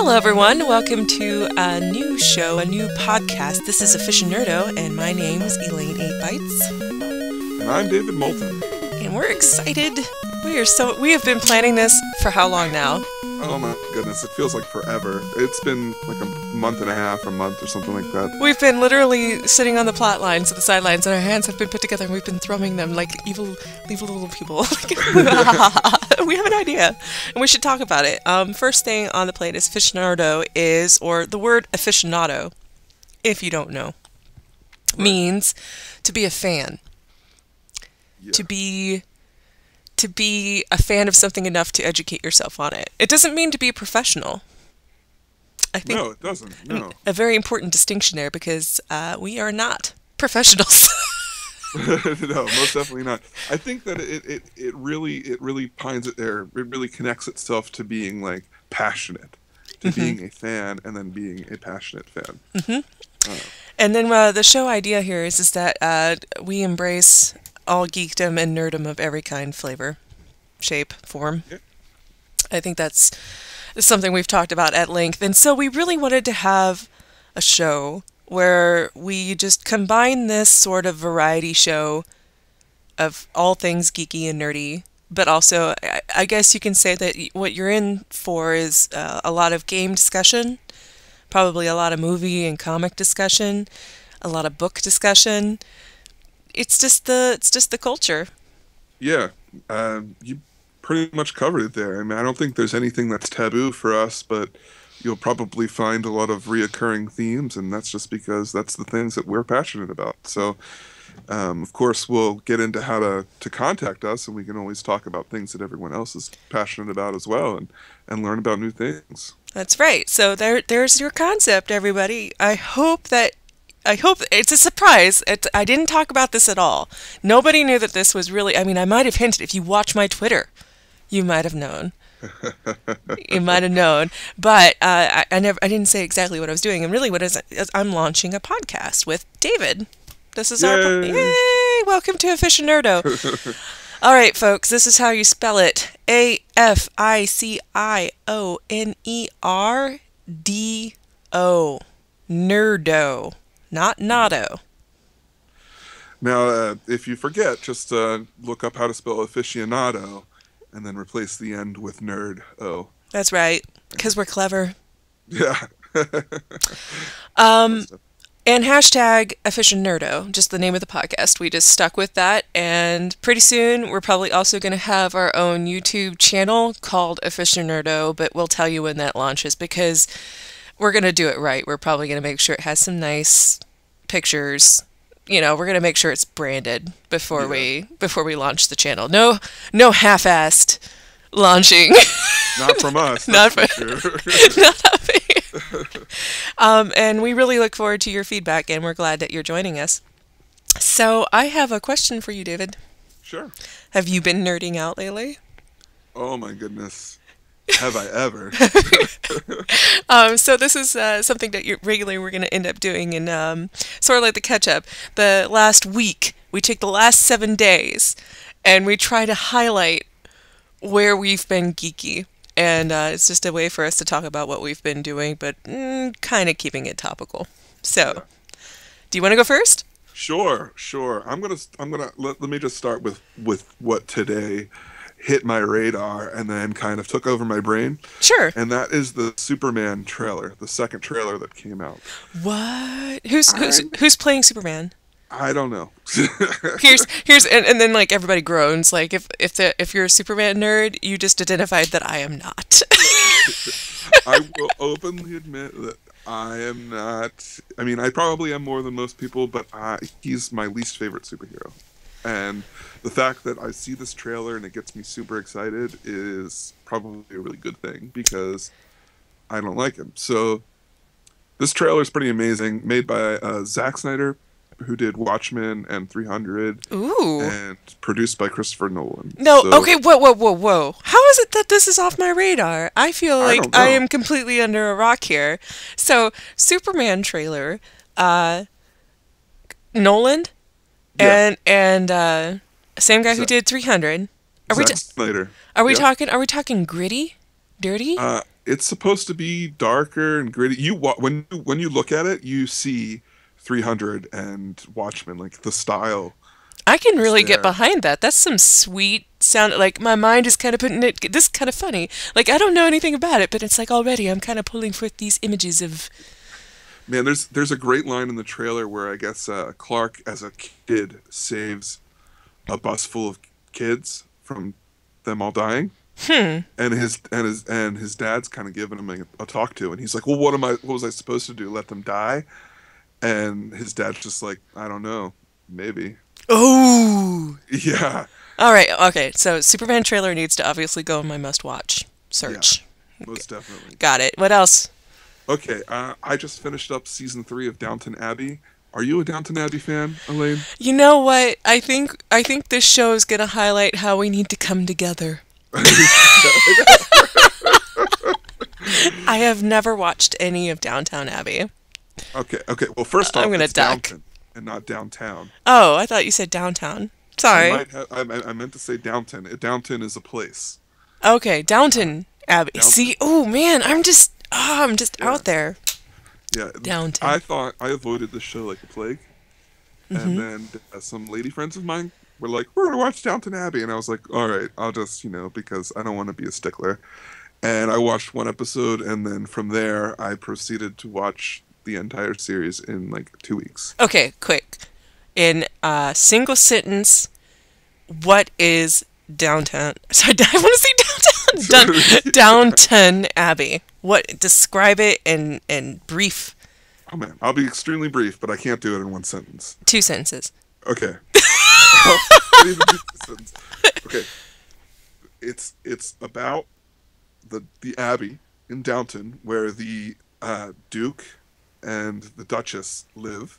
Hello, everyone. Welcome to a new show, a new podcast. This is Aficionerdo, and my name is Elaine Eightbytes. And I'm David Moulton. And we're excited. We have been planning this for how long now? Oh my goodness, it feels like forever. It's been like a month and a half, a month or something like that. We've been literally sitting on the plot lines, at the sidelines, and our hands have been put together, and we've been thrumming them like evil little people. We have an idea, and we should talk about it. First thing on the plate is Aficionerdo or the word aficionado, if you don't know, means to be a fan. Yeah. To be a fan of something enough to educate yourself on it. It doesn't mean to be a professional. I think no, it doesn't. No. A very important distinction there, because we are not professionals. No, most definitely not. I think that it really pines it there. It really connects itself to being like passionate, to being a fan, and then being a passionate fan. And then the show idea here is that we embrace all geekdom and nerdom of every kind, flavor, shape, form. Yeah. I think that's something we've talked about at length. And so we really wanted to have a show where we just combine this sort of variety show of all things geeky and nerdy, but also I guess you can say that what you're in for is a lot of game discussion, probably a lot of movie and comic discussion, a lot of book discussion. It's just the culture. Yeah, you pretty much covered it there. I mean, I don't think there's anything that's taboo for us, but you'll probably find a lot of reoccurring themes, and that's just because that's the things that we're passionate about. So, of course, we'll get into how to contact us, and we can always talk about things that everyone else is passionate about as well, and learn about new things. That's right. So there's your concept, everybody. I hope it's a surprise. I didn't talk about this at all. Nobody knew that this was really... I mean, I might have hinted. If you watch my Twitter, you might have known. You might have known. But I didn't say exactly what I was doing. And really what is I'm launching a podcast with David. This is our... Yay! Welcome to Aficionerdo. All right, folks. This is how you spell it. AFIcionerdo. Nerdo. Not Nado. Now, if you forget, just look up how to spell aficionado, and then replace the end with nerd. Oh, that's right, because we're clever. Yeah. And hashtag Aficionerdo, just the name of the podcast. We just stuck with that, and pretty soon we're probably also going to have our own YouTube channel called Aficionerdo, but we'll tell you when that launches, because we're going to do it right. We're probably going to make sure it has some nice pictures. You know, we're going to make sure it's branded before we launch the channel. No half-assed launching. Not from us. Not for sure. Not me. And we really look forward to your feedback, and we're glad that you're joining us. So I have a question for you, David. Sure. Have you been nerding out lately? Oh my goodness. Have I ever? So this is something that regularly we're going to end up doing, and sort of like the catch-up. The last week, we take the last 7 days, and we try to highlight where we've been geeky. And it's just a way for us to talk about what we've been doing, but kind of keeping it topical. So, Do you want to go first? Sure. I'm gonna let me just start with what today hit my radar and then kind of took over my brain. Sure. And that is the Superman trailer, the second trailer that came out. What? Who's playing Superman? I don't know. here's and then like everybody groans, like if you're a Superman nerd, you just identified that I am not. I will openly admit that I am not. I mean, I probably am more than most people, but he's my least favorite superhero. And the fact that I see this trailer and it gets me super excited is probably a really good thing, because I don't like him. So this trailer is pretty amazing, made by Zack Snyder, who did Watchmen and 300. Ooh. And produced by Christopher Nolan. No, okay, whoa. How is it that this is off my radar? I feel like I am completely under a rock here. So, Superman trailer, Nolan, and same guy who did 300. Zack Snyder. Are we talking gritty? Dirty? It's supposed to be darker and gritty. When you look at it, you see 300 and Watchmen, like the style I can is really get there. behind that. That's some sweet sound. Like, my mind is kind of putting it... This is kind of funny. Like, I don't know anything about it, but it's like already I'm kind of pulling forth these images of... Man, there's a great line in the trailer where I guess Clark, as a kid, saves a bus full of kids from them all dying. And his dad's kind of giving him a talk to, and he's like, "Well, what was I supposed to do? Let them die?" And his dad's just like, "I don't know, maybe." Oh! Yeah, All right, okay. So, Superman trailer needs to obviously go in my must-watch yeah, search. most definitely. Got it. What else? Okay, I just finished up season 3 of Downton Abbey. Are you a Downton Abbey fan, Elaine? You know what? I think this show is going to highlight how we need to come together. I have never watched any of Downtown Abbey. Okay. Well, first off, I'm gonna it's duck. Downton and not downtown. Oh, I thought you said downtown. I Sorry. might have. I meant to say Downton. Downton is a place. Okay, Downton Abbey. Downton. See, oh man, I'm just Yeah. out there. Yeah, Downton. I thought I avoided the show like a plague, and then some lady friends of mine were like, "We're gonna watch Downton Abbey," and I was like, "All right, I'll just because I don't want to be a stickler." And I watched one episode, and then from there I proceeded to watch the entire series in like 2 weeks. Okay, quick. In a single sentence, what is downtown? Sorry, I want to say downtown. Downton Abbey. What? Describe it in brief. Oh man, I'll be extremely brief, but I can't do it in one sentence. 2 sentences. Okay. Can't even do this sentence. Okay. It's about the Abbey in Downton, where the Duke and the Duchess live,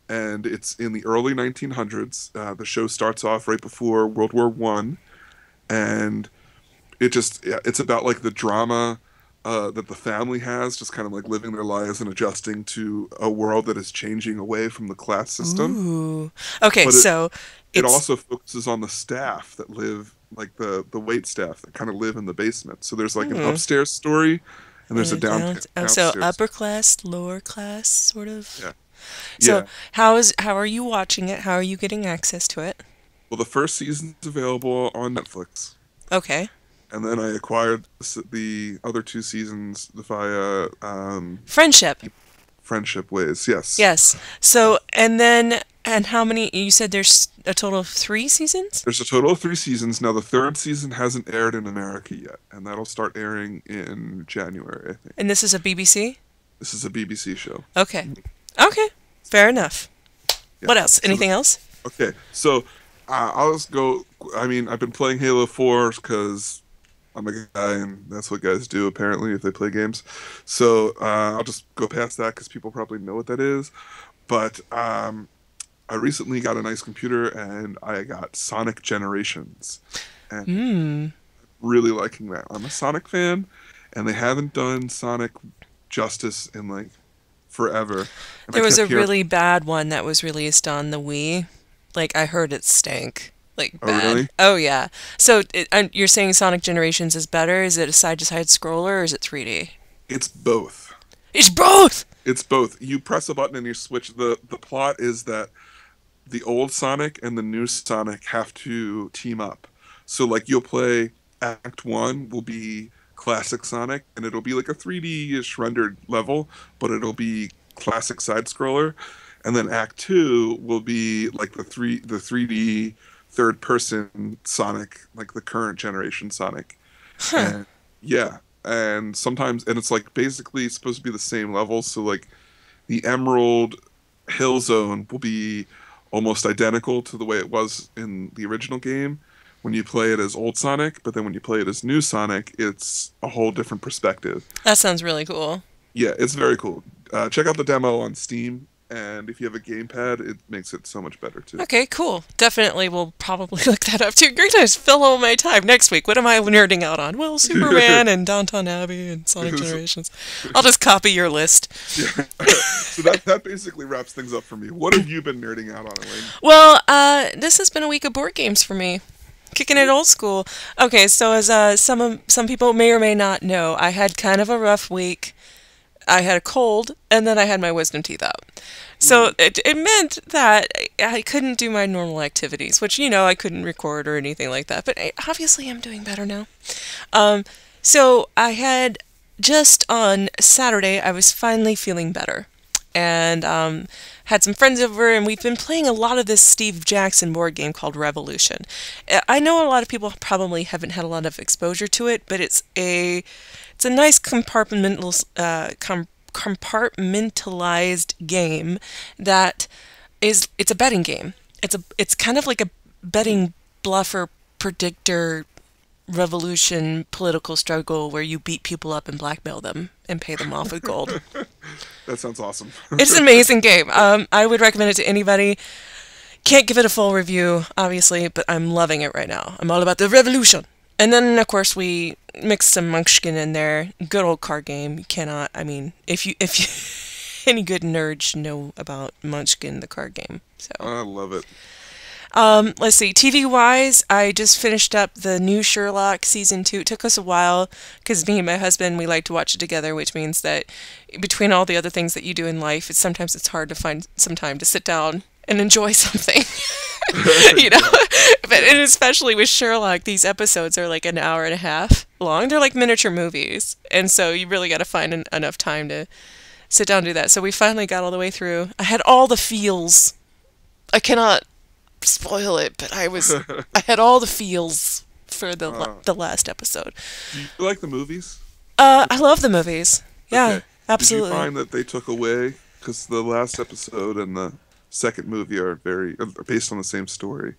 and it's in the early 1900s. The show starts off right before World War One, and it's about like the drama that the family has, just kind of like living their lives and adjusting to a world that is changing away from the class system. Ooh. Okay, But so It it's also focuses on the staff that live, like the wait staff that kind of live in the basement. So there's like an upstairs story, and there's a so downstairs. upper class, lower class, sort of. Yeah. So Yeah. how are you watching it? How are you getting access to it? Well, the first season's available on Netflix, Okay. and then I acquired the other 2 seasons via Friendship. Friendship Ways. Yes. Yes. So and how many? You said there's a total of 3 seasons? There's a total of 3 seasons. Now, the 3rd season hasn't aired in America yet, and that'll start airing in January, I think. And this is a BBC? This is a BBC show. Okay. Okay. Fair enough. Yeah. What else? Anything else? Okay, so I'll just go. I mean, I've been playing Halo 4 because I'm a guy, and that's what guys do apparently if they play games. So I'll just go past that because people probably know what that is. But I recently got a nice computer, and I got Sonic Generations, and really liking that. I'm a Sonic fan, and they haven't done Sonic justice in like forever. And There I was a kept hearing- really bad one that was released on the Wii. Like, I heard it stank. Like, Oh, bad. really? Oh, yeah. So, you're saying Sonic Generations is better? Is it a side-to-side scroller, or is it 3D? It's both. It's both! It's both. You press a button and you switch. The plot is that the old Sonic and the new Sonic have to team up. So like you'll play Act 1 will be classic Sonic, and it'll be like a 3D-ish rendered level, but it'll be classic side scroller. And then Act 2 will be like the 3D third person Sonic, like the current generation Sonic. And, yeah. And sometimes, and it's like basically supposed to be the same level. So like the Emerald Hill Zone will be almost identical to the way it was in the original game when you play it as old Sonic, but then when you play it as new Sonic, it's a whole different perspective. That sounds really cool. Yeah, it's very cool. Check out the demo on Steam, and if you have a gamepad, it makes it so much better too. Okay, cool. Definitely will probably look that up too. Great to fill all my time next week. What am I nerding out on? Well, Superman and Downton Abbey and Sonic Generations. I'll just copy your list. Yeah. So that basically wraps things up for me. What have you been nerding out on, Elaine? Well, this has been a week of board games for me. Kicking it old school. Okay, so as some people may or may not know, I had kind of a rough week. I had a cold, and then I had my wisdom teeth out. So it meant that I couldn't do my normal activities, which, I couldn't record or anything like that. But obviously I'm doing better now. So I had, just on Saturday, I was finally feeling better. And had some friends over, and we've been playing a lot of this Steve Jackson board game called Revolution. I know a lot of people probably haven't had a lot of exposure to it, but it's a nice compartmentalized game that it's a betting game. It's kind of like a betting bluffer predictor revolution political struggle where you beat people up and blackmail them and pay them off with gold. That sounds awesome. It's an amazing game. I would recommend it to anybody. Can't give it a full review, obviously, but I'm loving it right now. I'm all about the revolution. And then, of course, we mixed some Munchkin in there. Good old card game. You cannot, if you any good nerd should know about Munchkin, the card game. So I love it. Let's see. TV-wise, I just finished up the new Sherlock Season 2. It took us a while, because me and my husband, we like to watch it together, which means that between all the other things that you do in life, sometimes it's hard to find some time to sit down and enjoy something. And especially with Sherlock, these episodes are like an hour and a half long. They're like miniature movies, and so you really got to find enough time to sit down and do that. So we finally got all the way through. I had all the feels. I cannot spoil it, but I had all the feels for the last episode. Do you like the movies? I love the movies. Yeah, okay. Absolutely. Did you find that they took away, because the last episode and the second movie are based on the same story?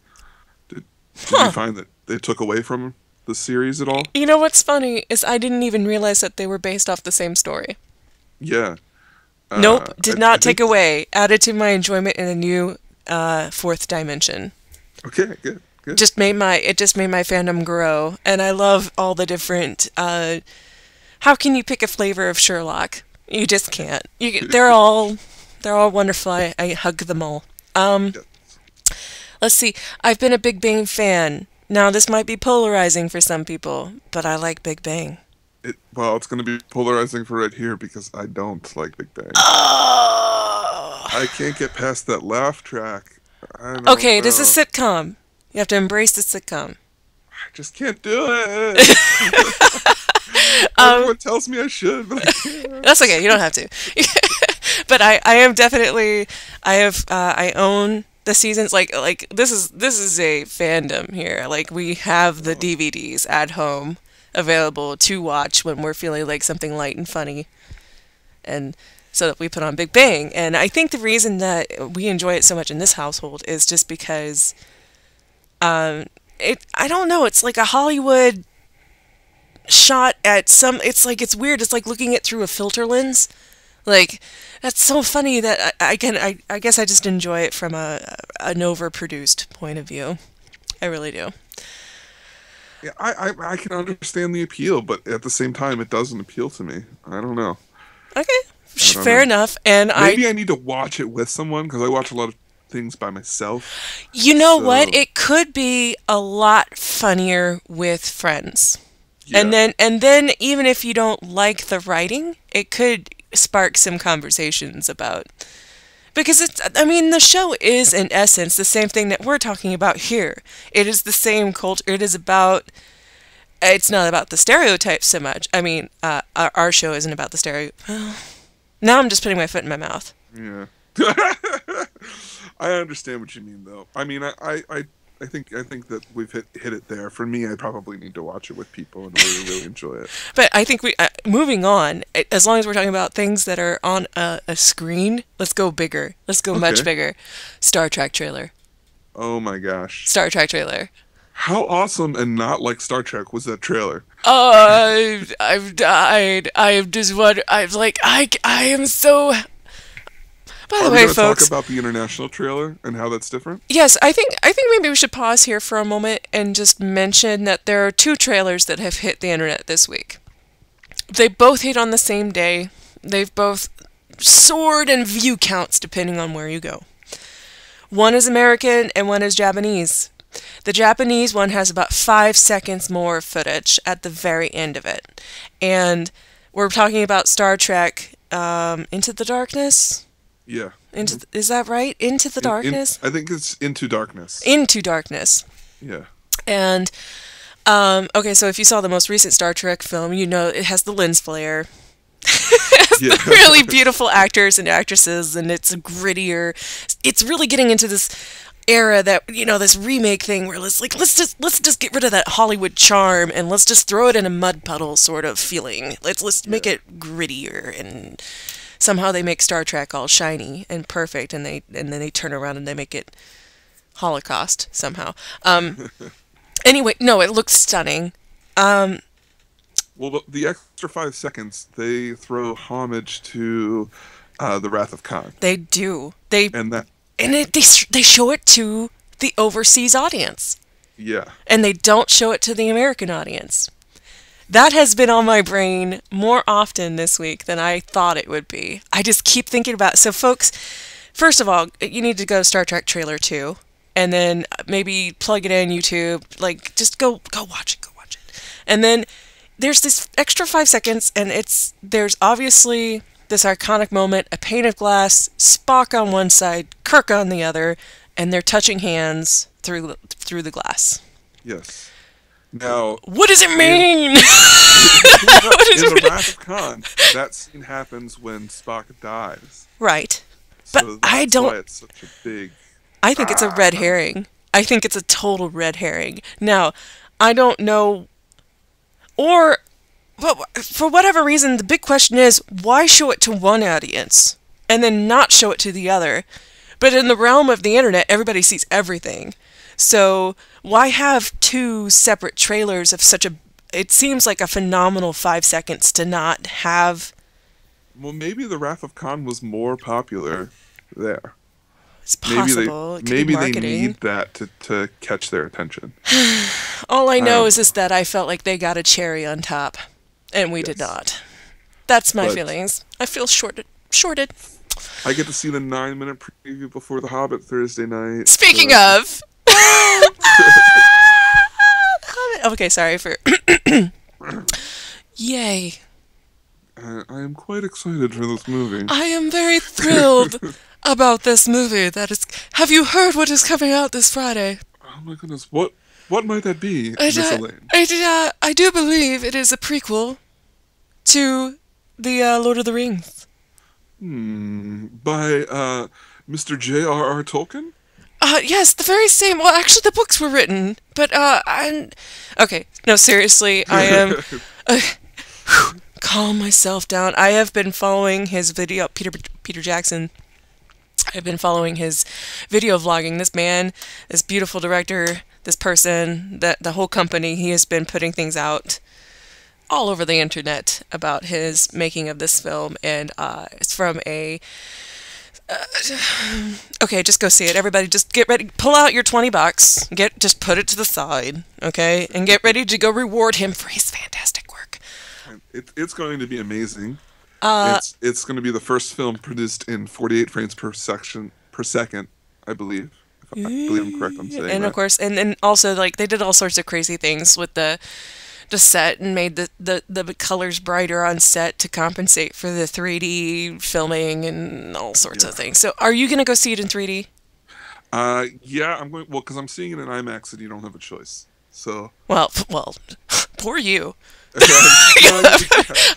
Did you find that they took away from the series at all? You know what's funny is I didn't even realize that they were based off the same story. Yeah. Nope, did not take away. Added to my enjoyment in a new fourth dimension. Okay, good. It just made my fandom grow, and I love all the different. How can you pick a flavor of Sherlock? You just can't. They're all wonderful. I hug them all. Let's see. I've been a Big Bang fan. Now this might be polarizing for some people, but I like Big Bang. It's going to be polarizing for right here because I don't like Big Bang. Oh. I can't get past that laugh track. Okay, this is a sitcom. You have to embrace the sitcom. I just can't do it. Everyone tells me I should, but I can't. That's okay. You don't have to. But I am definitely. I own the seasons. Like this is a fandom here. Like we have the DVDs at home available to watch when we're feeling like something light and funny, and so that we put on Big Bang. And I think the reason that we enjoy it so much in this household is just because I don't know, it's like a Hollywood shot at some, it's weird, it's like looking at through a filter lens. Like, that's so funny that I guess I just enjoy it from an overproduced point of view. I really do. Yeah, I can understand the appeal, but at the same time, it doesn't appeal to me. I don't know. Okay, fair enough. And maybe I need to watch it with someone, because I watch a lot of things by myself. You know what? It could be a lot funnier with friends. Yeah. And then even if you don't like the writing, it could spark some conversations about, because the show is in essence the same thing that we're talking about here. It is the same culture. It's not about the stereotypes so much. Our show isn't about the now I'm just putting my foot in my mouth. Yeah. I understand what you mean, though. I think that we've hit it there. For me, I probably need to watch it with people and really enjoy it. But I think moving on, as long as we're talking about things that are on a screen, let's go bigger. Let's go much bigger. Star Trek trailer. Oh my gosh. Star Trek trailer. How awesome and not like Star Trek was that trailer? I've died. I am so... By the way, folks, talk about the international trailer and how that's different? Yes, I think maybe we should pause here for a moment and just mention that there are two trailers that have hit the internet this week. They both hit on the same day. They've both soared in view counts depending on where you go. One is American and one is Japanese. The Japanese one has about 5 seconds more footage at the very end of it. And we're talking about Star Trek Into the Darkness? Yeah. Is that right? Into the Darkness? I think it's Into Darkness. Into Darkness. Yeah. And, okay, so if you saw the most recent Star Trek film, you know it has the lens flare. Yeah. Really beautiful actors and actresses, and it's grittier. It's really getting into this era that, you know, this remake thing where let's just get rid of that Hollywood charm and let's just throw it in a mud puddle sort of feeling. Let's make it grittier, and somehow they make Star Trek all shiny and perfect, and then they turn around and they make it Holocaust somehow. Anyway, no, it looks stunning. Well, the extra 5 seconds, they throw homage to The Wrath of Khan. They do. They show it to the overseas audience. Yeah. And they don't show it to the American audience. That has been on my brain more often this week than I thought it would be. I just keep thinking about it. So, folks, first of all, you need to go to Star Trek Trailer 2. And then maybe plug it in YouTube. Like, just go watch it. And then there's this extra 5 seconds, and there's obviously this iconic moment, a pane of glass, Spock on one side, Kirk on the other, and they're touching hands through the glass. Yes. Now, what does it mean? In The Wrath of Khan, that scene happens when Spock dies. Right. So but I don't. Why it's such a big. I think it's a red herring. I think it's a total red herring. Now, I don't know. But for whatever reason, the big question is, why show it to one audience and then not show it to the other? But in the realm of the internet, everybody sees everything. So why have 2 separate trailers of it seems like a phenomenal 5 seconds to not have. Well, maybe The Wrath of Khan was more popular there. It's possible. Maybe they need that to catch their attention. All I know is that I felt like they got a cherry on top, and we did not. That's my feelings. I feel shorted. I get to see the 9-minute preview before The Hobbit Thursday night. Speaking of... Okay, sorry for... Yay. I am quite excited for this movie. I am very thrilled about this movie. Have you heard what is coming out this Friday? Oh my goodness, what might that be, Miss Elaine? I do believe it is a prequel to the Lord of the Rings. By Mr. J.R.R. Tolkien? Yes, the very same. Well, actually, the books were written, but okay. No, seriously, I am. Calm myself down. I have been following his video, Peter Jackson. I've been following his video vlogging. This man, this beautiful director, this person, the whole company, he has been putting things out all over the internet about his making of this film, and it's from a... okay, just go see it. Everybody, just get ready. Pull out your $20. Just put it to the side, okay? And get ready to go reward him for his fantastic work. It's going to be amazing. It's going to be the first film produced in 48 frames per second, I believe. I believe I'm correct on saying and that. Of course, and then also, like, they did all sorts of crazy things with the set and made the colors brighter on set to compensate for the 3D filming and all sorts of things. So are you going to go see it in 3D? Yeah, I'm going. Well, because I'm seeing it in IMAX and you don't have a choice. So. Well, poor you.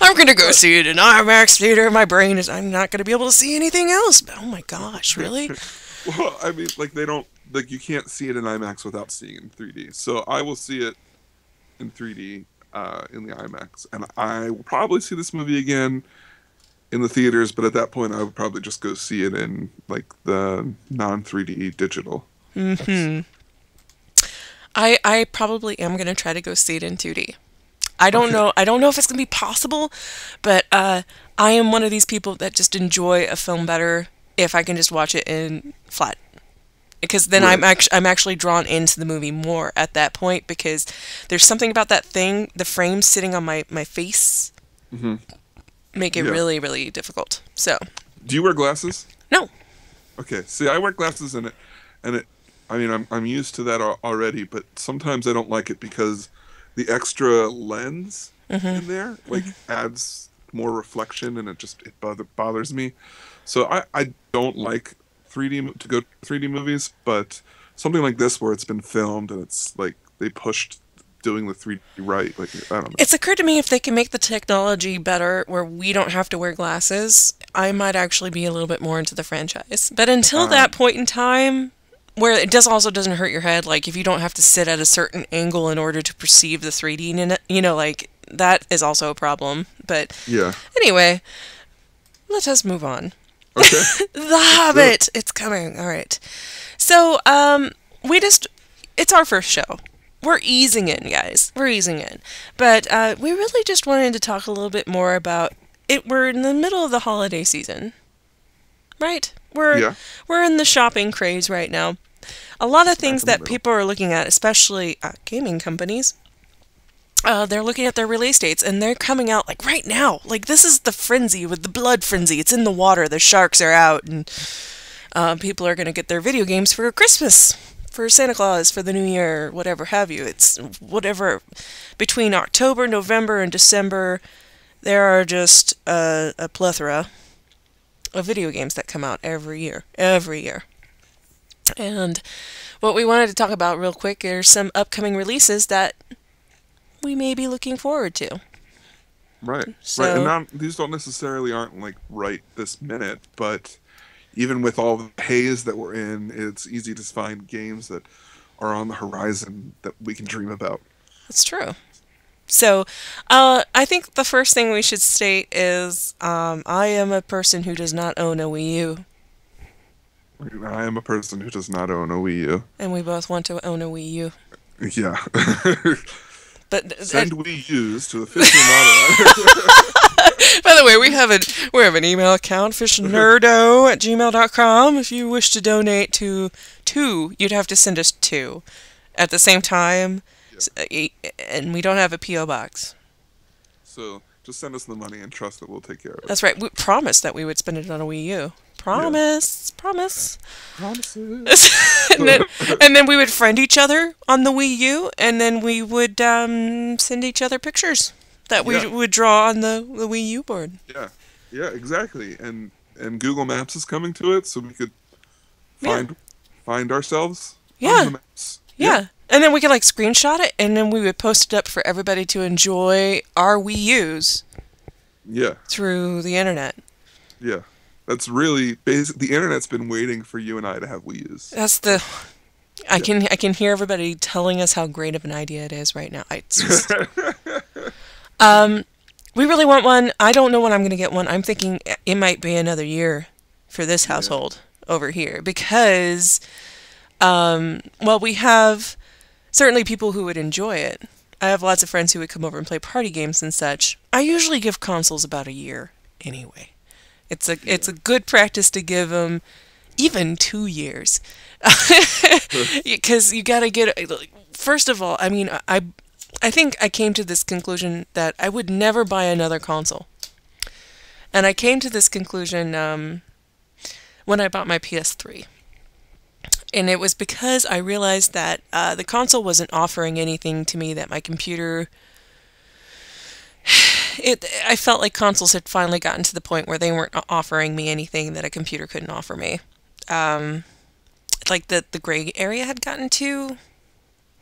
I'm going to go see it in IMAX theater. I'm not going to be able to see anything else. But, oh my gosh, really? Well, I mean, like, you can't see it in IMAX without seeing it in 3D. So I will see it in 3D in the IMAX, and I will probably see this movie again in the theaters, but at that point I would probably just go see it in like the non-3D digital. I probably am going to try to go see it in 2D. I don't know if it's going to be possible, but I am one of these people that just enjoy a film better if I can just watch it in flat. Because then right. I'm actually drawn into the movie more at that point, because there's something about that thing, the frame sitting on my face, make it really, really difficult. So. Do you wear glasses? No. Okay. See, I wear glasses in it, and I mean, I'm used to that already, but sometimes I don't like it because the extra lens in there like adds more reflection, and it bothers me. So I don't like 3D to go to 3D movies, but something like this where it's been filmed and it's like they pushed doing the 3D right, like I don't know. It's occurred to me if they can make the technology better where we don't have to wear glasses, I might actually be a little bit more into the franchise. But until that point in time, where it doesn't hurt your head, like if you don't have to sit at a certain angle in order to perceive the 3D in it, you know, like that is also a problem. But yeah. Anyway, let us move on. Okay. The Hobbit! It's coming. All right. So, it's our first show. We're easing in, guys. We're easing in. But we really just wanted to talk a little bit more about it. We're in the middle of the holiday season, right? We're in the shopping craze right now. A lot of things that people are looking at, especially gaming companies, they're looking at their release dates, and they're coming out like right now. Like this is the frenzy with the blood frenzy. It's in the water. The sharks are out, and people are going to get their video games for Christmas, for Santa Claus, for the New Year, whatever have you. It's whatever. Between October, November, and December, there are just a plethora of video games that come out every year. Every year. And what we wanted to talk about real quick are some upcoming releases that we may be looking forward to. Right. So, right. And these don't necessarily aren't like right this minute, but even with all the haze that we're in, it's easy to find games that are on the horizon that we can dream about. That's true. So, I think the first thing we should state is I am a person who does not own a Wii U. I am a person who does not own a Wii U. And we both want to own a Wii U. Yeah. But send Wii U's to Aficionerdo. By the way, we have an email account, aficionerdo@gmail.com. If you wish to donate to two, you'd have to send us two at the same time. Yeah. And we don't have a P.O. box. So just send us the money and trust that we'll take care of it. That's right. We promised that we would spend it on a Wii U. Promise. Yeah. Promises. and then we would friend each other on the Wii U, and then we would send each other pictures that we would draw on the Wii U board. Yeah. Yeah, exactly. And Google Maps is coming to it, so we could find ourselves on the maps. Yeah. And then we could like screenshot it, and then we would post it up for everybody to enjoy our Wii U's. Yeah. Through the internet. Yeah. That's really basic. The internet's been waiting for you and I to have Wii U's. That's the. I can hear everybody telling us how great of an idea it is right now. It's just, we really want one. I don't know when I'm going to get one. I'm thinking it might be another year for this household over here because, we have certainly people who would enjoy it. I have lots of friends who would come over and play party games and such. I usually give consoles about a year anyway. It's a good practice to give them even 2 years. Because you got to get... First of all, I mean, I think I came to this conclusion that I would never buy another console. And I came to this conclusion when I bought my PS3. And it was because I realized that the console wasn't offering anything to me that my computer... I felt like consoles had finally gotten to the point where they weren't offering me anything that a computer couldn't offer me. Like the gray area had gotten to...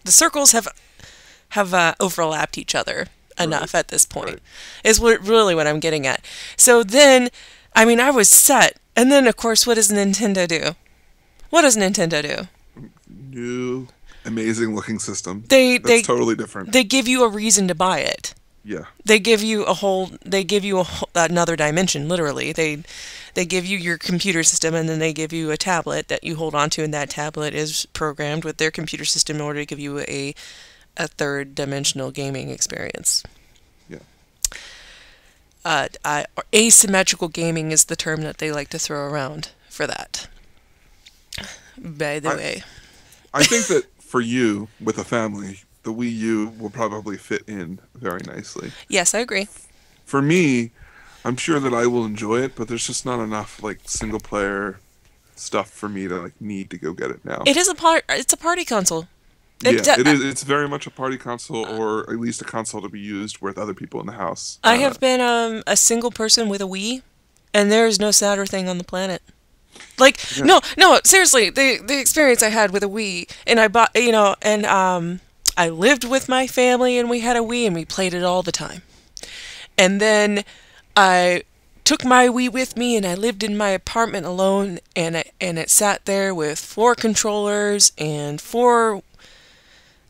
The circles have overlapped each other enough at this point, is really what I'm getting at. So then, I mean, I was set. And then, of course, what does Nintendo do? What does Nintendo do? New, amazing-looking system. That's totally different. They give you a reason to buy it. Yeah. They give you another dimension, literally. They give you your computer system, and then they give you a tablet that you hold onto, and that tablet is programmed with their computer system in order to give you a third-dimensional gaming experience. Yeah. Asymmetrical gaming is the term that they like to throw around for that. By the way. I think that for you, with a family, the Wii U will probably fit in very nicely. Yes, I agree. For me, I'm sure that I will enjoy it, but there's just not enough like single player stuff for me to like need to go get it now. It's a party console. Yeah, it is. It's very much a party console, or at least a console to be used with other people in the house. I have been a single person with a Wii, and there is no sadder thing on the planet. Like, Yeah. no, seriously, the experience I had with a Wii, and I bought, I lived with my family, and we had a Wii, and we played it all the time. And then I took my Wii with me, and I lived in my apartment alone, and it sat there with 4 controllers and 4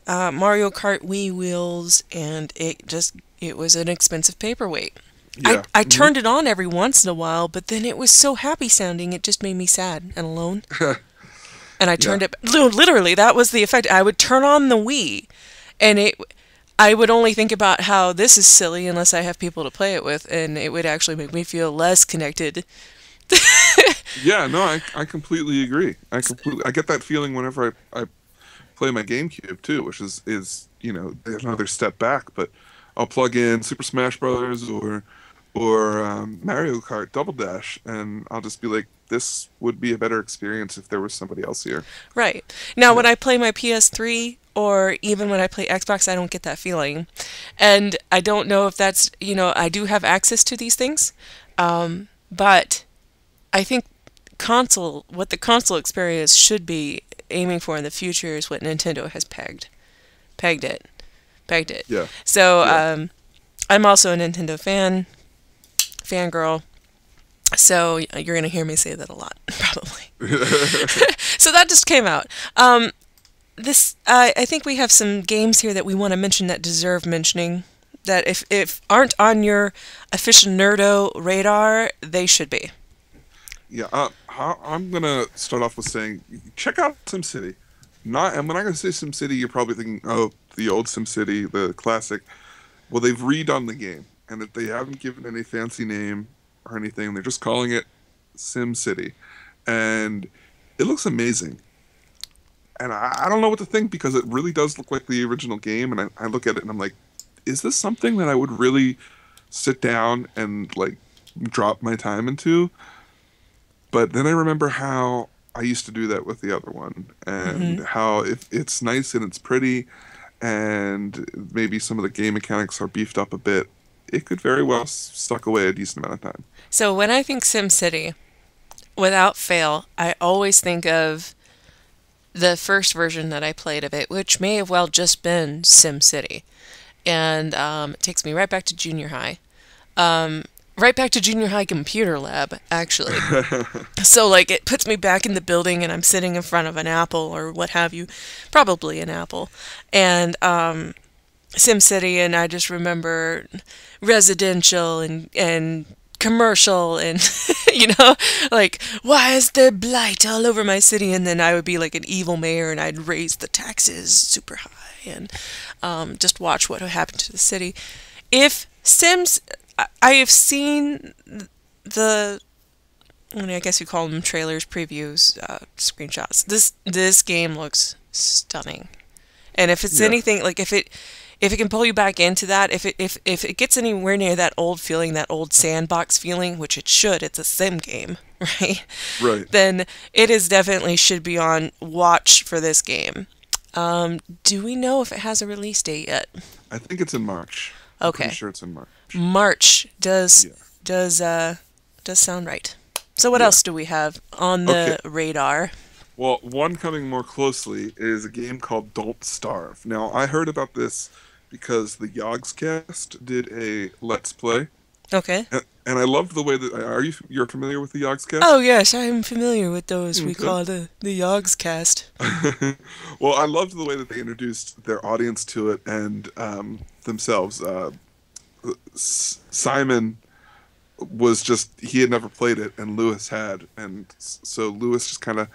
Mario Kart Wii wheels, and it was an expensive paperweight. Yeah. I turned it on every once in a while, but then it was so happy sounding, it just made me sad and alone. And I turned it... Literally, that was the effect. I would turn on the Wii, and I would only think about how this is silly unless I have people to play it with, and it would actually make me feel less connected. Yeah, no, I completely agree. I get that feeling whenever I play my GameCube too, which is another step back. But I'll plug in Super Smash Brothers or Mario Kart Double Dash, and I'll just be like, this would be a better experience if there was somebody else here. Right. Now, when I play my PS3, or even when I play Xbox, I don't get that feeling. And I don't know if that's, I do have access to these things, but I think what the console experience should be aiming for in the future is what Nintendo has pegged it. Yeah. So, Yeah. I'm also a Nintendo fangirl. So you're going to hear me say that a lot, probably. So that just came out. I think we have some games here that we want to mention that deserve mentioning, that if aren't on your Aficionerdo radar, they should be. Yeah, I'm gonna start off with saying, check out SimCity. And when I'm gonna say SimCity, you're probably thinking, oh, the old SimCity, the classic. Well, they've redone the game, and that they haven't given any fancy name or anything. They're just calling it SimCity, and it looks amazing. And I don't know what to think, because it really does look like the original game. And I look at it and I'm like, is this something that I would really sit down and like drop my time into? But then I remember how I used to do that with the other one, and how if it's nice and it's pretty, and maybe some of the game mechanics are beefed up a bit, it could very well suck away a decent amount of time. So when I think SimCity, without fail, I always think of the first version that I played of it, which may have well just been SimCity. And it takes me right back to junior high. Right back to junior high computer lab, actually. So, like, it puts me back in the building, and I'm sitting in front of an Apple or what have you. Probably an Apple. And SimCity, and I just remember residential and commercial and, like, why is there blight all over my city? And then I would be like an evil mayor, and I'd raise the taxes super high and just watch what would happen to the city. If Sims... I have seen I guess you call them trailers, previews, screenshots. This game looks stunning. And if it's anything, like if it can pull you back into that, if it gets anywhere near that old feeling, that old sandbox feeling, which it should, it's a sim game, right? Right. Then it is definitely should be on watch for this game. Do we know if it has a release date yet? I think it's in March. Okay. I'm pretty sure it's in March. March does sound right. So what else do we have on the radar? Well, one coming more closely is a game called Don't Starve. Now, I heard about this because the Yogscast did a Let's Play. Okay. And I loved the way that... You're familiar with the Yogscast? Oh, yes, I'm familiar with those. We call the Yogscast. Well, I loved the way that they introduced their audience to it and themselves. Simon was he had never played it, and Lewis had. And so Lewis just kind of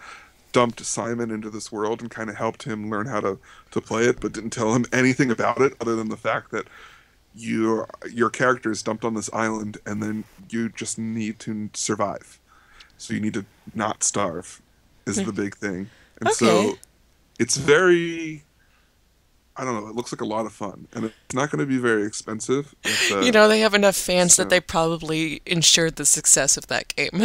dumped Simon into this world and kind of helped him learn how to play it, but didn't tell him anything about it other than the fact that your character is dumped on this island, and then you just need to survive. So you need to not starve is the big thing. And so it's very I don't know. It looks like a lot of fun, and it's not going to be very expensive. You know, they have enough fans that they probably ensured the success of that game.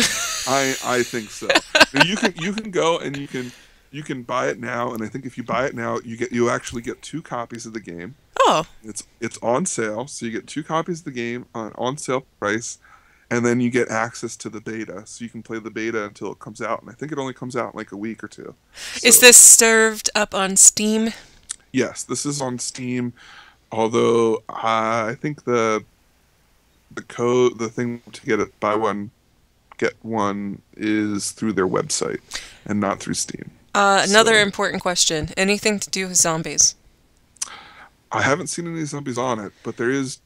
I think so. Now, you can go and you can buy it now, and I think if you buy it now, you actually get 2 copies of the game. Oh. It's on sale, so you get 2 copies of the game on sale price, and then you get access to the beta, so you can play the beta until it comes out, and I think it only comes out in like a week or 2. So, is this served up on Steam? Yes, this is on Steam, although I think the thing to get it, buy one, get one, is through their website and not through Steam. Another important question. Anything to do with zombies? I haven't seen any zombies on it, but there is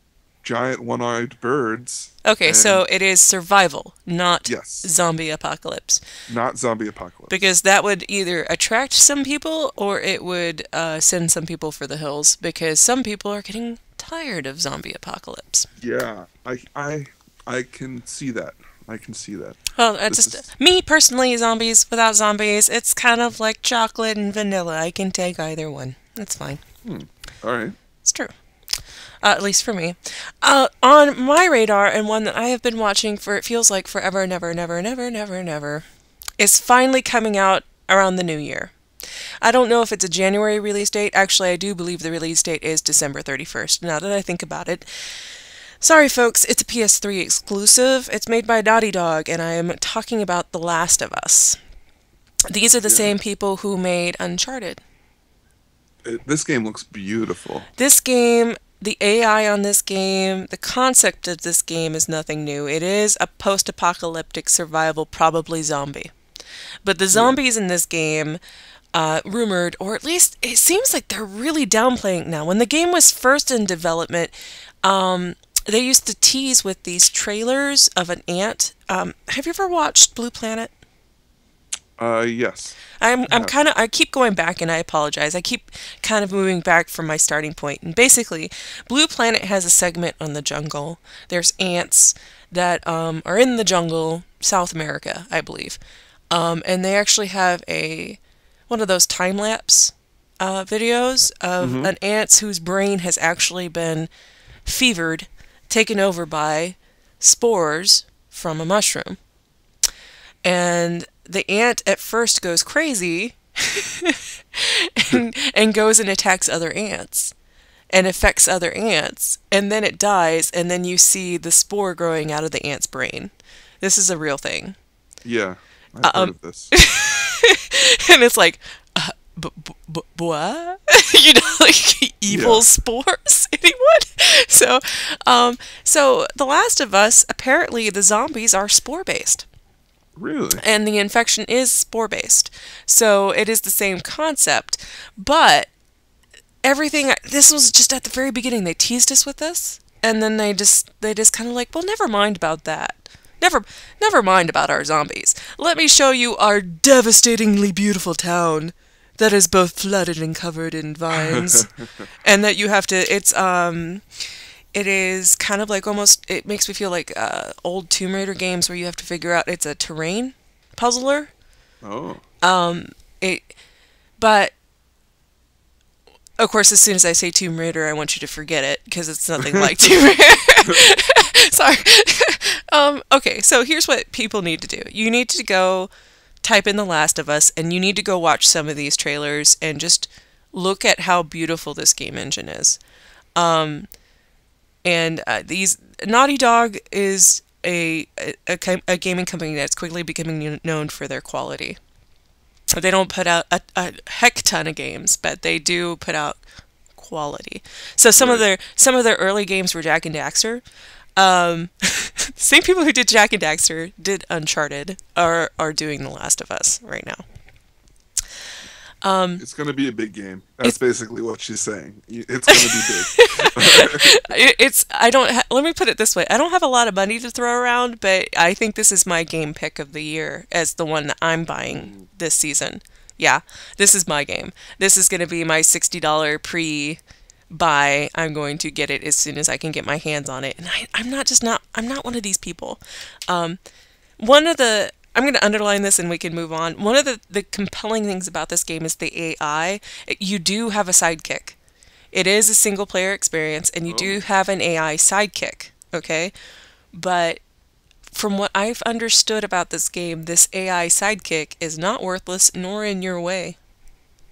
giant one-eyed birds. Okay, so it is survival, not zombie apocalypse. Not zombie apocalypse. Because that would either attract some people or it would send some people for the hills, because some people are getting tired of zombie apocalypse. Yeah, I can see that. I can see that. Well, me personally, zombies without zombies, it's kind of like chocolate and vanilla. I can take either one. That's fine. All right. It's true. At least for me. On my radar, and one that I have been watching for, it feels like forever, never, is finally coming out around the new year. I don't know if it's a January release date. Actually, I do believe the release date is December 31st, now that I think about it. Sorry, folks, it's a PS3 exclusive. It's made by Naughty Dog, and I am talking about The Last of Us. These are the same people who made Uncharted. This game looks beautiful. This game, the AI on this game, the concept of this game is nothing new. It is a post-apocalyptic survival, probably zombie. But the zombies in this game, rumored, or at least it seems like they're really downplaying it now. When the game was first in development, they used to tease with these trailers of an ant. Have you ever watched Blue Planet? Yes. I keep going back, and I apologize. I keep kind of moving back from my starting point. And basically, Blue Planet has a segment on the jungle. There's ants that are in the jungle, South America, I believe. And they actually have one of those time-lapse videos of an ant whose brain has actually been fevered, taken over by spores from a mushroom. And the ant at first goes crazy and goes and attacks other ants and affects other ants, and then it dies, and then you see the spore growing out of the ant's brain. This is a real thing. Yeah, I've heard of this. And it's like, what? You know, like evil spores? Anyone? So The Last of Us, apparently the zombies are spore-based. Really? And the infection is spore-based. So it is the same concept. But this was just at the very beginning. They teased us with this. And then they just kind of like, well, never mind about that. Never mind about our zombies. Let me show you our devastatingly beautiful town that is both flooded and covered in vines. And that you have to, it is kind of like almost, it makes me feel like old Tomb Raider games where you have to figure out, it's a terrain puzzler. Oh. But, of course, as soon as I say Tomb Raider, I want you to forget it, because it's nothing like Tomb Raider. Sorry. Okay, so here's what people need to do. You need to go type in The Last of Us, and you need to go watch some of these trailers and just look at how beautiful this game engine is. These Naughty Dog is a gaming company that's quickly becoming known for their quality. They don't put out a heck ton of games, but they do put out quality. So some of their early games were Jak and Daxter. Same people who did Jak and Daxter did Uncharted are doing The Last of Us right now. It's going to be a big game. That's basically what she's saying. It's going to be big. Let me put it this way. I don't have a lot of money to throw around, but I think this is my game pick of the year as the one that I'm buying this season. Yeah, this is my game. This is going to be my $60 pre-buy. I'm going to get it as soon as I can get my hands on it. And I'm not one of these people. I'm going to underline this and we can move on. One of the compelling things about this game is the AI. You do have a sidekick. It is a single player experience, and you do have an AI sidekick, okay? But from what I've understood about this game, this AI sidekick is not worthless nor in your way.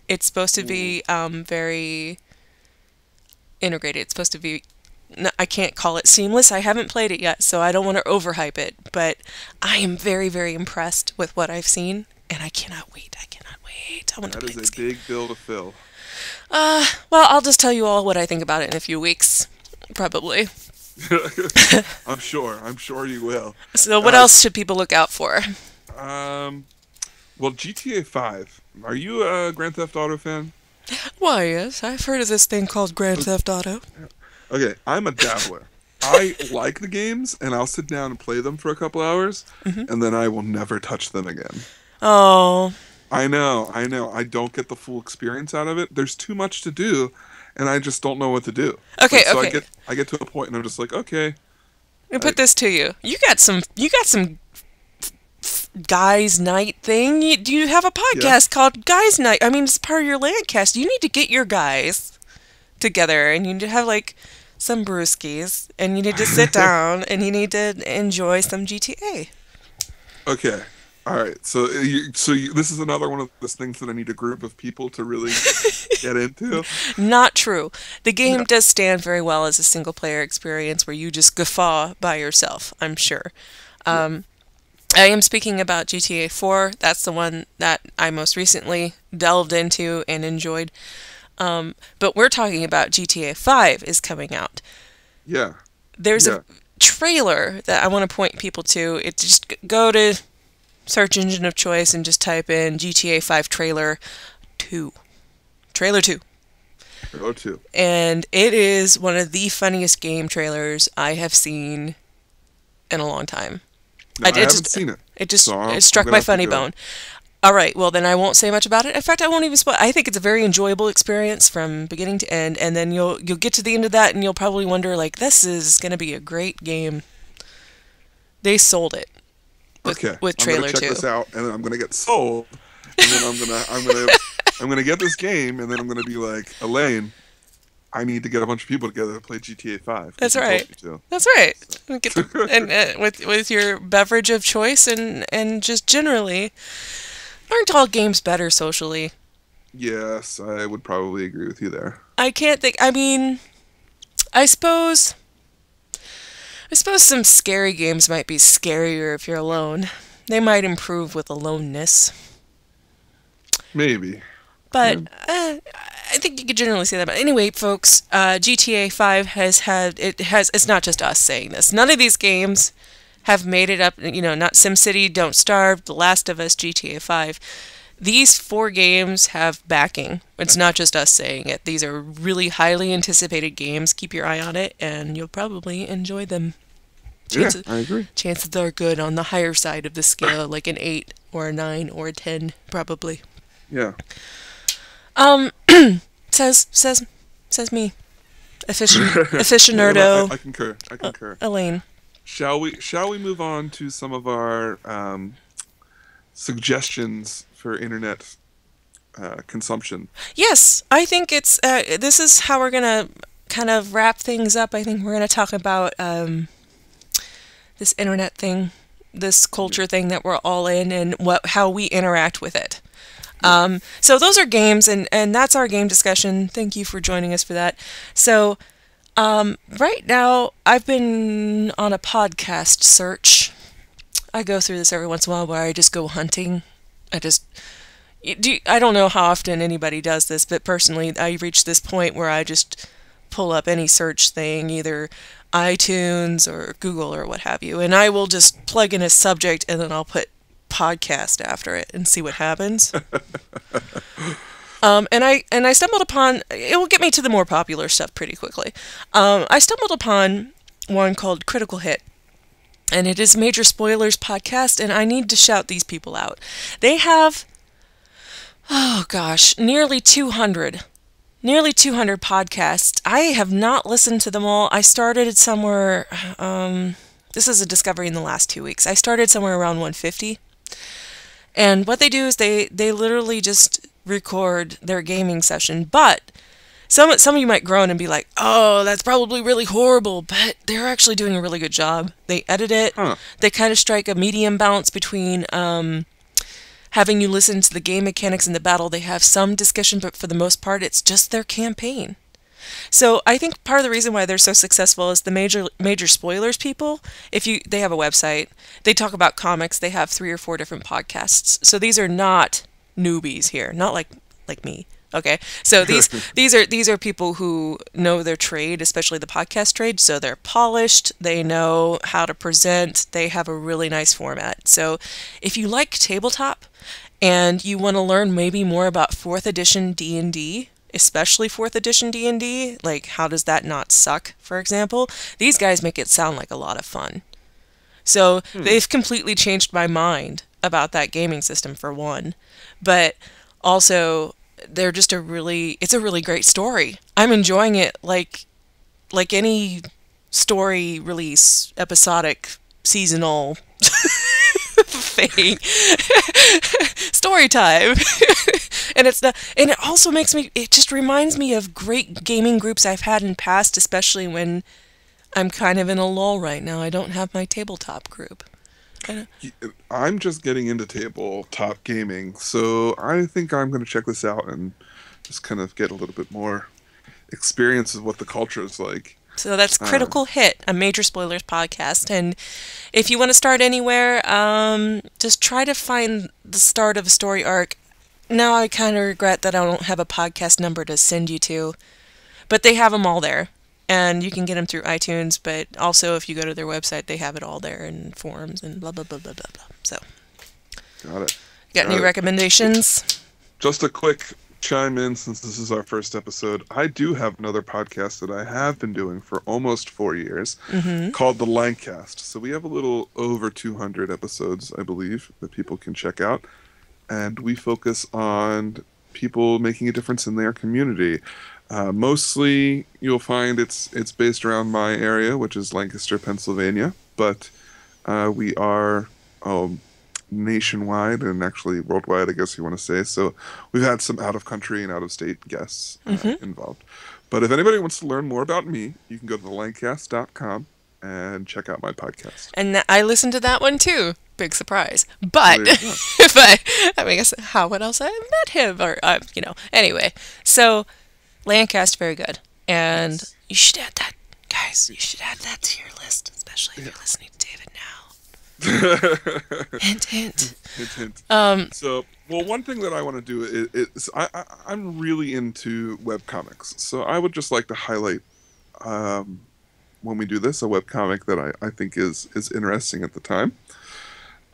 It's supposed to be very integrated. It's supposed to be, I can't call it seamless. I haven't played it yet, so I don't want to overhype it. But I am very, very impressed with what I've seen, and I cannot wait. I cannot wait. I want to play this game. That is a big bill to fill. Well, I'll just tell you all what I think about it in a few weeks, probably. I'm sure you will. So what else should people look out for? Well, GTA 5. Are you a Grand Theft Auto fan? Why, yes. I've heard of this thing called Grand Theft Auto. Okay, I'm a dabbler. I like the games, and I'll sit down and play them for a couple hours, and then I will never touch them again. Oh. I know. I don't get the full experience out of it. There's too much to do, and I just don't know what to do. Okay, so okay. I get to a point, and I'm just like, okay. Let me put this to you. You got some Guys Night thing. Do you have a podcast called Guys Night? I mean, it's part of your Landcast. You need to get your guys together, and you need to have, like, some brewskis, and you need to sit down, and you need to enjoy some GTA. Okay. All right. So this is another one of those things that I need a group of people to really get into. Not true. The game does stand very well as a single-player experience where you just guffaw by yourself, I'm sure. I am speaking about GTA 4. That's the one that I most recently delved into and enjoyed. But we're talking about GTA 5 is coming out. Yeah. There's a trailer that I want to point people to. It just go to search engine of choice and just type in GTA 5 trailer 2. Trailer 2. Trailer 2. And it is one of the funniest game trailers I have seen in a long time. No, I haven't seen it. It struck my funny bone. All right, well, then I won't say much about it. In fact, I won't even spoil. I think it's a very enjoyable experience from beginning to end, and then you'll get to the end of that, and you'll probably wonder, like, this is going to be a great game. They sold it with trailer 2. I'm gonna check this out, and then I'm gonna get sold, and then I'm gonna get this game, and then I'm gonna be like, Elaine, I need to get a bunch of people together to play GTA 5. That's right. That's right. So. And with your beverage of choice and just generally, aren't all games better socially? Yes, I would probably agree with you there. I can't think. I mean, I suppose some scary games might be scarier if you're alone. They might improve with aloneness. Maybe. But I think you could generally say that. But anyway, folks, GTA 5 it's not just us saying this. None of these games have made it up, not SimCity, Don't Starve, The Last of Us, GTA 5. These 4 games have backing. It's not just us saying it. These are really highly anticipated games. Keep your eye on it, and you'll probably enjoy them. I agree. Chances are good on the higher side of the scale, like an 8 or a 9 or a 10, probably. Yeah. Says me. Aficionerdo. I concur. Elaine. Shall we move on to some of our suggestions for internet consumption? Yes, I think it's this is how we're gonna kind of wrap things up. I think we're gonna talk about this internet thing, this culture thing that we're all in, and how we interact with it. So those are games, and that's our game discussion. Thank you for joining us for that. So right now, I've been on a podcast search. I go through this every once in a while where I just go hunting. I don't know how often anybody does this, but personally, I reach this point where I just pull up any search thing, either iTunes or Google or what have you, and I will just plug in a subject, and then I'll put podcast after it and see what happens. And I stumbled upon, it will get me to the more popular stuff pretty quickly. I stumbled upon one called Critical Hit, and it is Major Spoilers podcast, and I need to shout these people out. They have, nearly 200 podcasts. I have not listened to them all. I started somewhere, this is a discovery in the last 2 weeks. I started somewhere around 150. And what they do is they literally just record their gaming session. But some of you might groan and be like, "Oh, that's probably really horrible," but they're actually doing a really good job. They edit it. Huh. They kind of strike a medium balance between having you listen to the game mechanics in the battle. They have some discussion, but for the most part, it's just their campaign. So I think part of the reason why they're so successful is the major spoilers people. They have a website, they talk about comics. They have 3 or 4 different podcasts. So these are not newbies here, not like me. Okay, so these are people who know their trade, especially the podcast trade. So they're polished. They know how to present. They have a really nice format. So if you like tabletop and you want to learn maybe more about 4th edition D&D, especially 4th edition D&D, like how does that not suck, for example, these guys make it sound like a lot of fun. So they've completely changed my mind about that gaming system, for one, but also they're just it's a really great story. I'm enjoying it like any story release, episodic, seasonal thing. Story time. And it also it just reminds me of great gaming groups I've had in past, especially when I'm kind of in a lull right now. I don't have my tabletop group. I'm just getting into tabletop gaming, so I think I'm going to check this out and just kind of get a little bit more experience of what the culture is like. So that's Critical Hit, a Major Spoilers podcast. And if you want to start anywhere, just try to find the start of a story arc. Now I kind of regret that I don't have a podcast number to send you to, but they have them all there. And you can get them through iTunes, but also if you go to their website, they have it all there in forums and blah, blah, blah, blah, blah, blah. So, got it. Got any recommendations? Just a quick chime in, since this is our first episode. I do have another podcast that I have been doing for almost 4 years called The Langcast. So we have a little over 200 episodes, I believe, that people can check out. And we focus on people making a difference in their community. Mostly, you'll find it's based around my area, which is Lancaster, Pennsylvania. But we are nationwide and actually worldwide, I guess you want to say. So we've had some out-of-country and out-of-state guests involved. But if anybody wants to learn more about me, you can go to thelangcast.com and check out my podcast. And I listened to that one too. Big surprise. But, I mean, how else I met him? Or, anyway. So, Landcast, very good. And you should add that, guys. You should add that to your list, especially if you're listening to David now. Hint, hint. Hint, hint. So, one thing that I want to do is I'm really into webcomics. So I would just like to highlight, when we do this, a webcomic that I think is interesting at the time.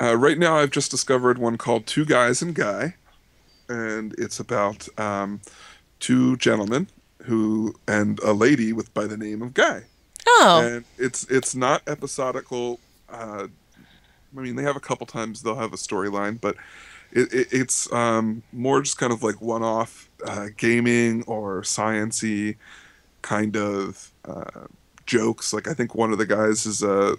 Right now, I've just discovered one called Two Guys and Guy, and it's about 2 gentlemen and a lady by the name of Guy. Oh. And it's not episodical. I mean, they have a couple times they'll have a storyline, but it's more just kind of like one-off gaming or science-y kind of jokes. Like, I think one of the guys is a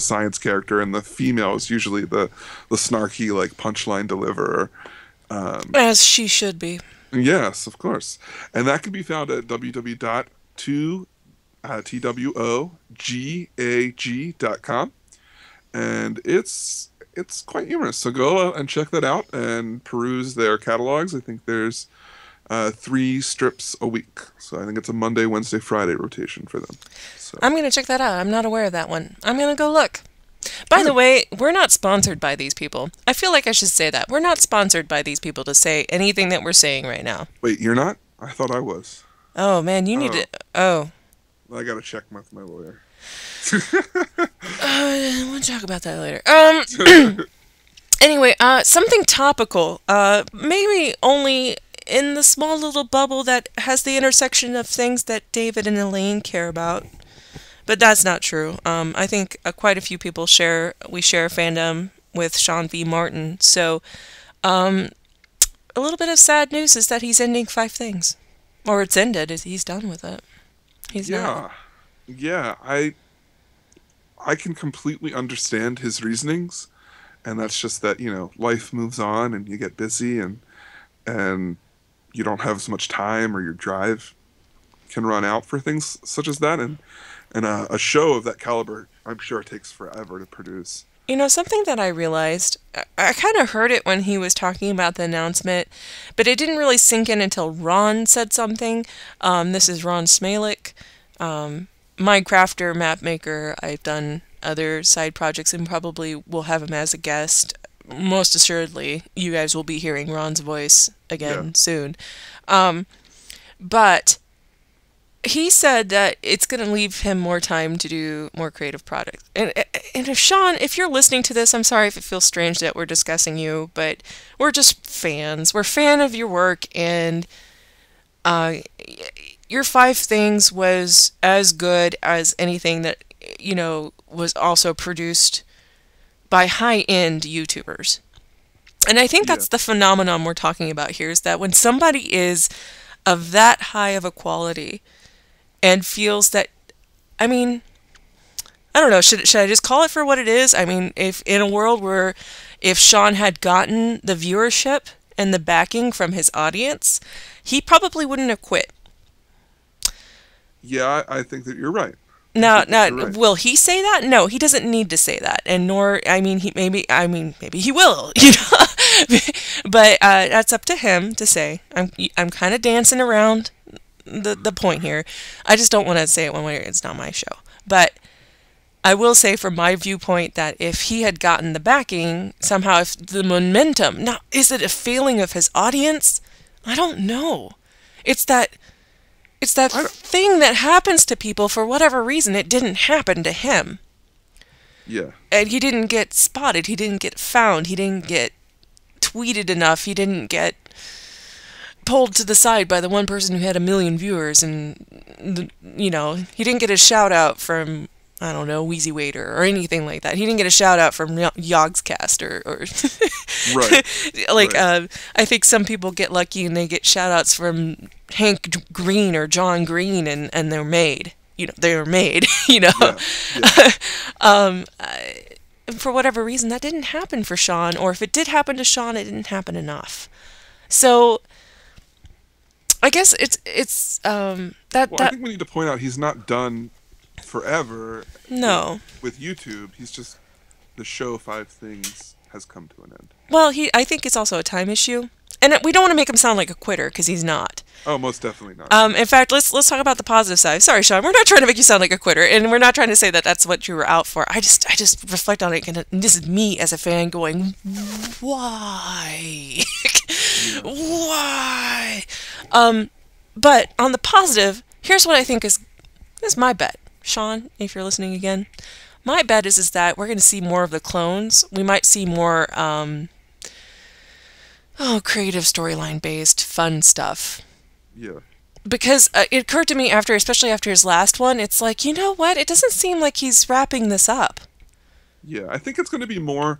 science character, and the female is usually the snarky, like, punchline deliverer. As she should be. Yes, of course. And that can be found at www.twogag.com. And it's quite humorous. So go and check that out and peruse their catalogs. I think there's 3 strips a week. So I think it's a Monday, Wednesday, Friday rotation for them. So. I'm going to check that out. I'm not aware of that one. I'm going to go look. By the way, we're not sponsored by these people. I feel like I should say that. We're not sponsored by these people to say anything that we're saying right now. Wait, you're not? I thought I was. Oh, man, you need to... Oh. I got to check with my lawyer. We'll talk about that later. Anyway, something topical. Maybe only in the small little bubble that has the intersection of things that David and Elaine care about. But that's not true. I think quite a few people share fandom with Shawn V. Martin. So, a little bit of sad news is that he's ending 5 things. Or it's ended. He's done with it. He's not. Yeah, I can completely understand his reasonings. And that's just that, life moves on and you get busy and you don't have as much time or your drive can run out for things such as that, and a show of that caliber, I'm sure it takes forever to produce. You know, something that I realized, I kind of heard it when he was talking about the announcement, but it didn't really sink in until Ron said something. This is Ron Smalek, Minecrafter, map maker. I've done other side projects and probably will have him as a guest. Most assuredly, you guys will be hearing Ron's voice again soon. But he said that it's going to leave him more time to do more creative products. And if Shawn, if you're listening to this, I'm sorry if it feels strange that we're discussing you, but we're just fans. We're a fan of your work, and your 5 things was as good as anything that, you know, was also produced by high-end YouTubers. And I think that's the phenomenon we're talking about here, is that when somebody is of that high of a quality and feels that, I mean, I don't know, should I just call it for what it is? I mean, if in a world where if Shawn had gotten the viewership and the backing from his audience, he probably wouldn't have quit. Yeah, I think that you're right. Now, will he say that? No, he doesn't need to say that, and nor, I mean, maybe he will, you know. But that's up to him to say. I'm kind of dancing around the point here. I just don't want to say it one way. It's not my show, but I will say from my viewpoint that if he had gotten the backing somehow, if the momentum, now is it a failing of his audience? I don't know. It's that thing that happens to people for whatever reason. It didn't happen to him. Yeah. And he didn't get spotted. He didn't get found. He didn't get tweeted enough. He didn't get pulled to the side by the one person who had 1 million viewers. And, you know, he didn't get a shout out from, I don't know, Wheezy Waiter or anything like that. He didn't get a shout out from Yogscast or right. Like, right. I think some people get lucky and they get shout outs from Hank Green or John Green and they're made. You know, they were made, you know. Yeah. For whatever reason, that didn't happen for Shawn, or if it did happen to Shawn, it didn't happen enough. So I guess it's that. Well, I think we need to point out he's not done forever. No. With YouTube, he's just, the show 5 Things has come to an end. Well, I think it's also a time issue, and we don't want to make him sound like a quitter because he's not. Oh, most definitely not. In fact, let's talk about the positive side. Sorry, Shawn, we're not trying to make you sound like a quitter, and we're not trying to say that that's what you were out for. I just reflect on it, and this is me as a fan going, why, why? But on the positive, here's what I think is my bet. Shawn, if you're listening again, my bet is that we're going to see more of the clones. We might see more creative storyline based fun stuff. Yeah. Because it occurred to me especially after his last one, it's like, you know what? It doesn't seem like he's wrapping this up. Yeah, I think it's going to be more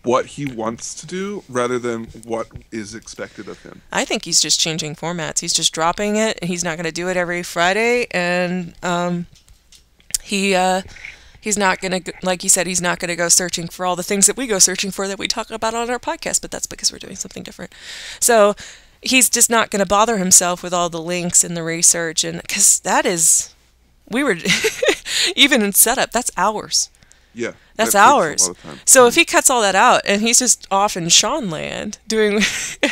what he wants to do rather than what is expected of him. I think he's just changing formats. He's just dropping it. He's not going to do it every Friday, and he's not going to, like he said, he's not going to go searching for all the things that we go searching for that we talk about on our podcast, but that's because we're doing something different. So he's just not going to bother himself with all the links and the research, and because even in setup, that's hours. Yeah. That's hours. So if he cuts all that out and he's just off in Shawn land doing,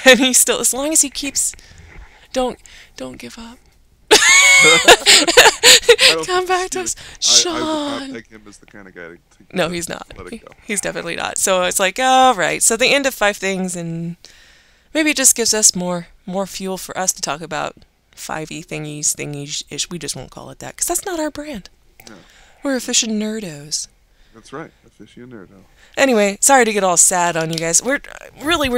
and he's still, as long as he keeps, don't give up. Come back to us, Shawn. I would not take him as the kind of guy to no, he's not. Let it go. He's definitely not. So it's like, all right. So the end of 5 Things, and maybe it just gives us more fuel for us to talk about 5e thingies-ish. We just won't call it that because that's not our brand. No. We're Aficionerdos. That's right, Aficionerdo. Anyway, sorry to get all sad on you guys. We're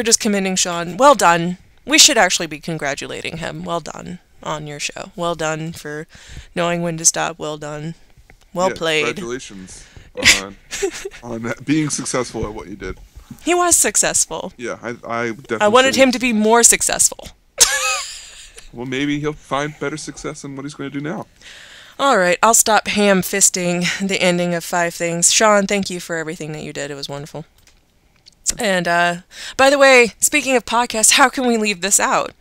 just commending Shawn. Well done. We should actually be congratulating him. Well done on your show. Well done for knowing when to stop. Well done. Well played. Congratulations on being successful at what you did. He was successful. Yeah, I definitely. I wanted him to be more successful. Well, maybe he'll find better success in what he's going to do now. All right, I'll stop ham-fisting the ending of 5 Things. Shawn, thank you for everything that you did. It was wonderful. And, by the way, speaking of podcasts, how can we leave this out?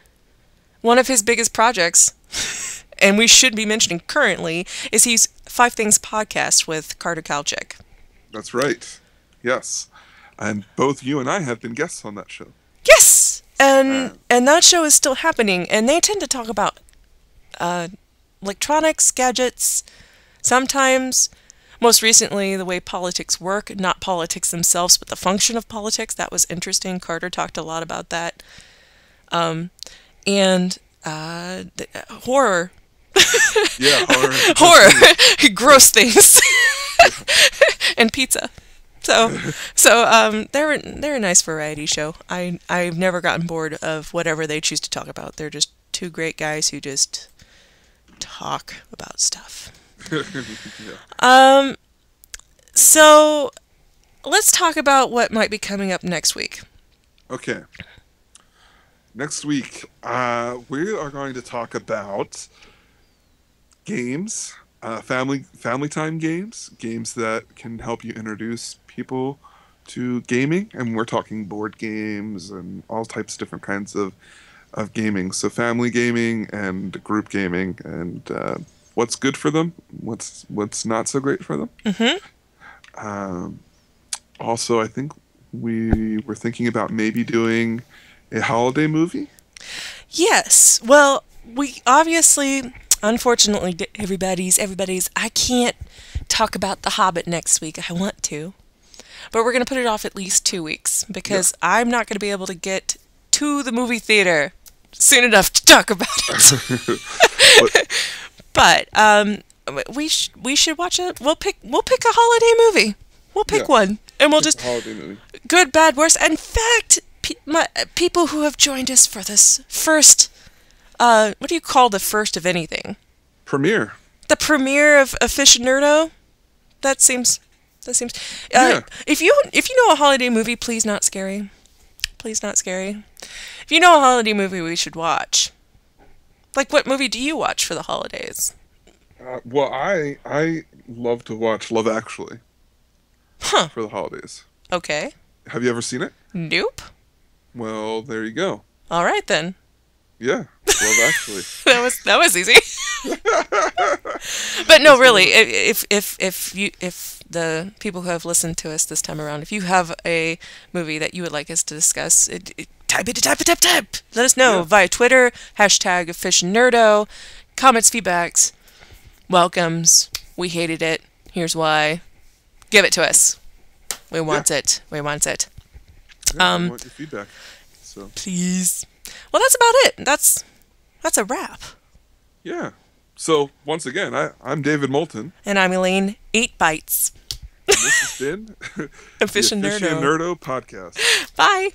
One of his biggest projects, and we should be mentioning currently, is he's Five Things Podcast with Carter Kalchik. That's right. Yes. And both you and I have been guests on that show. Yes! And that show is still happening, and they tend to talk about electronics, gadgets, sometimes, most recently, the way politics work, not politics themselves, but the function of politics. That was interesting. Carter talked a lot about that. And horror. Yeah, horror. Horror. Gross things. And pizza. So they're a nice variety show. I've never gotten bored of whatever they choose to talk about. They're just two great guys who just talk about stuff. Yeah. So let's talk about what might be coming up next week. Okay. Next week, we are going to talk about games, family time games that can help you introduce people to gaming, and we're talking board games and all types of different kinds of gaming. So family gaming and group gaming, and what's good for them, what's not so great for them. Mm-hmm. Also, I think we were thinking about maybe doing a holiday movie. Yes. Well, we obviously, unfortunately, everybody's, I can't talk about The Hobbit next week. I want to. But we're going to put it off at least 2 weeks because I'm not going to be able to get to the movie theater soon enough to talk about it. But we should watch it. We'll pick a holiday movie. We'll pick one, and we'll just holiday movie. Good, bad, worse. In fact, people who have joined us for this first, what do you call the first of anything? Premiere. The premiere of Aficionerdo. That seems. Yeah. If you know a holiday movie, please not scary. Please not scary. If you know a holiday movie we should watch, like what movie do you watch for the holidays? Well, I love to watch Love Actually. Huh. For the holidays. Okay. Have you ever seen it? Nope. Well, there you go. All right then. Yeah, Love Actually. that was easy. But no, really, if the people who have listened to us this time around, if you have a movie that you would like us to discuss, type. Let us know via Twitter, #Aficionerdo, comments, feedbacks, welcomes. We hated it. Here's why. Give it to us. We want it. We want it. Yeah, we want your feedback. So please. Well, that's about it. That's a wrap. Yeah. So once again, I'm David Moulton. And I'm Elaine Eightbytes. And this has been Aficionerdo the Aficionerdo Podcast. Bye.